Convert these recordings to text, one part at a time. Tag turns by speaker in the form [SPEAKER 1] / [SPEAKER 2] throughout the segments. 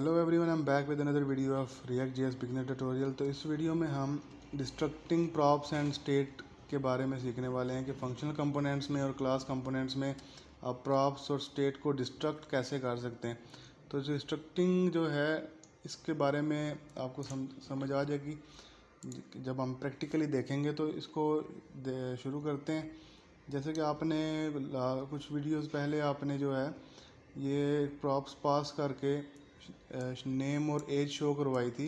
[SPEAKER 1] Hello everyone, I am back with another video of react JS beginner tutorial. तो इस video में हम distracting props and state के बारे में सीखने वाले हैं कि फंक्शनल कंपोनेंट्स में और क्लास कंपोनेंट्स में आप प्रॉप्स और स्टेट को डिस्ट्रक्ट कैसे कर सकते हैं। तो डिस्ट्रक्टिंग जो है इसके बारे में आपको समझ आ जाएगी जब हम प्रैक्टिकली देखेंगे। तो इसको शुरू करते हैं। जैसे कि आपने कुछ वीडियोस पहले आपने जो है ये प्रॉप्स पास करके नेम और एज शो करवाई थी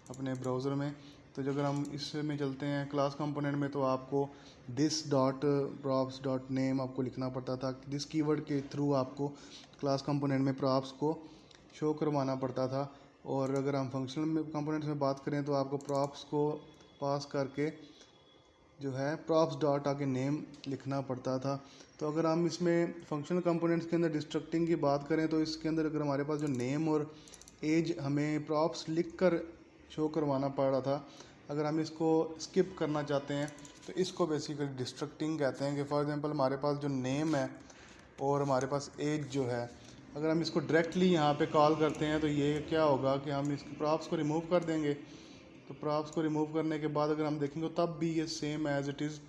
[SPEAKER 1] अपने ब्राउज़र में। तो अगर हम इसमें चलते हैं क्लास कंपोनेंट में, तो आपको this dot props dot name आपको लिखना पड़ता था। दिस कीवर्ड के थ्रू आपको क्लास कंपोनेंट में प्रॉप्स को शो करवाना पड़ता था। और अगर हम फंक्शनल कंपोनेंट्स में बात करें तो आपको प्रॉप्स को पास करके जो है प्रॉप्स डॉट आगे नेम लिखना पड़ता था। तो अगर हम इसमें फंक्शनल कंपोनेंट्स के अंदर डिस्ट्रक्टिंग की बात करें तो इसके अंदर अगर हमारे पास जो नेम और एज हमें प्रॉप्स लिख कर शो करवाना पड़ रहा था, अगर हम इसको स्किप करना चाहते हैं तो इसको बेसिकली डिस्ट्रक्टिंग कहते हैं। कि फॉर एग्जांपल हमारे पास जो नेम है और हमारे पास एज जो है, अगर हम इसको डायरेक्टली यहाँ पे कॉल करते हैं तो ये क्या होगा कि हम इसके प्रॉप्स को रिमूव कर देंगे। तो प्रॉप्स को रिमूव करने के बाद अगर हम देखेंगे तब भी ये same as it is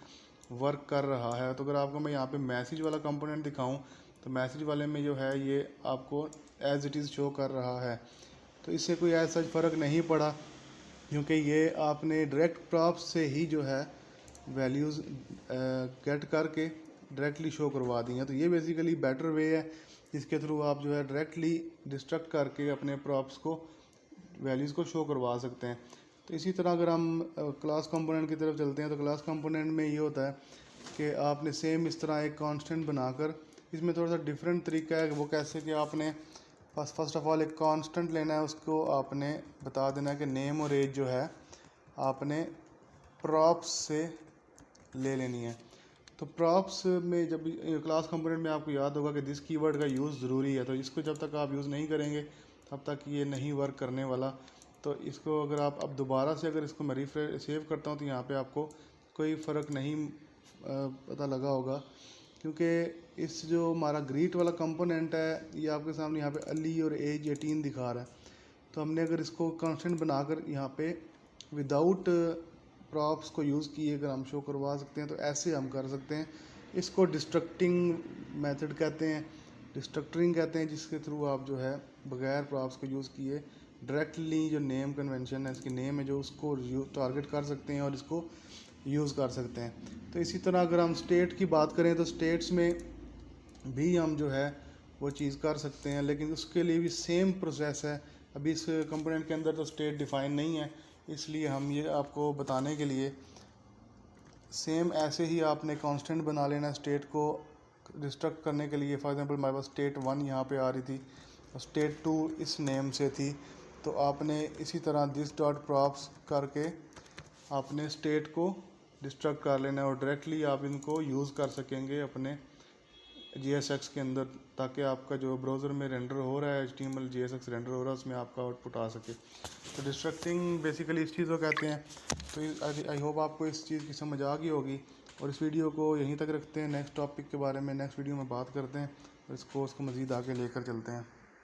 [SPEAKER 1] work कर रहा है। तो अगर आपको मैं यहाँ पे मैसेज वाला कंपोनेंट दिखाऊं तो मैसेज वाले में जो है ये आपको एज इट इज़ शो कर रहा है। तो इससे कोई ऐसा फ़र्क नहीं पड़ा, क्योंकि ये आपने डायरेक्ट प्रॉप्स से ही जो है वैल्यूज़ गेट करके डायरेक्टली शो करवा दी हैं। तो ये बेसिकली बेटर वे है जिसके थ्रू आप जो है डायरेक्टली डिस्ट्रक्ट करके अपने प्रॉप्स को वैल्यूज़ को शो करवा सकते हैं। तो इसी तरह अगर हम क्लास कंपोनेंट की तरफ चलते हैं तो क्लास कंपोनेंट में ये होता है कि आपने सेम इस तरह एक कांस्टेंट बनाकर, इसमें थोड़ा सा डिफरेंट तरीका है कि वो कैसे कि आपने फर्स्ट ऑफ ऑल एक कांस्टेंट लेना है, उसको आपने बता देना है कि नेम और एज जो है आपने प्रॉप्स से ले लेनी है। तो प्रॉप्स में जब क्लास कंपोनेंट में आपको याद होगा कि दिस कीवर्ड का यूज़ ज़रूरी है। तो इसको जब तक आप यूज़ नहीं करेंगे तब तक ये नहीं वर्क करने वाला। तो इसको अगर आप अब दोबारा से अगर इसको मैं रिफ्रेश सेव करता हूँ तो यहाँ पे आपको कोई फ़र्क नहीं पता लगा होगा, क्योंकि इस जो हमारा ग्रीट वाला कंपोनेंट है ये आपके सामने यहाँ पे अली और एज 18 दिखा रहा है। तो हमने अगर इसको कांस्टेंट बनाकर यहाँ पे विदाउट प्रॉप्स को यूज़ किए अगर हम शो करवा सकते हैं तो ऐसे हम कर सकते हैं। इसको डिस्ट्रक्टिंग मेथड कहते हैं, डिस्ट्रक्टिंग कहते हैं, जिसके थ्रू आप जो है बगैर प्रॉप्स को यूज़ किए डायरेक्टली जो नेम कन्वेंशन है, इसकी नेम है जो उसको टारगेट कर सकते हैं और इसको यूज़ कर सकते हैं। तो इसी तरह अगर हम स्टेट की बात करें तो स्टेट्स में भी हम जो है वो चीज़ कर सकते हैं, लेकिन उसके लिए भी सेम प्रोसेस है। अभी इस कंपोनेंट के अंदर तो स्टेट डिफ़ाइन नहीं है, इसलिए हम ये आपको बताने के लिए सेम ऐसे ही आपने कांस्टेंट बना लेना स्टेट को डिस्ट्रक्ट करने के लिए। फॉर एग्जांपल हमारे पास स्टेट 1 यहाँ पे आ रही थी और स्टेट 2 इस नेम से थी। तो आपने इसी तरह दिस डॉट प्रॉप्स करके आपने स्टेट को डिस्ट्रक्ट कर लेना है और डायरेक्टली आप इनको यूज़ कर सकेंगे अपने JSX के अंदर, ताकि आपका जो ब्राउज़र में रेंडर हो रहा है HTML JSX रेंडर हो रहा है उसमें आपका आउटपुट आ सके। तो डिस्ट्रक्टिंग बेसिकली इस चीज़ को कहते हैं। तो आई होप आपको इस चीज़ की समझ आ गई होगी और इस वीडियो को यहीं तक रखते हैं। नेक्स्ट टॉपिक के बारे में नेक्स्ट वीडियो में बात करते हैं और इसको उसको मज़ीद आगे लेकर चलते हैं।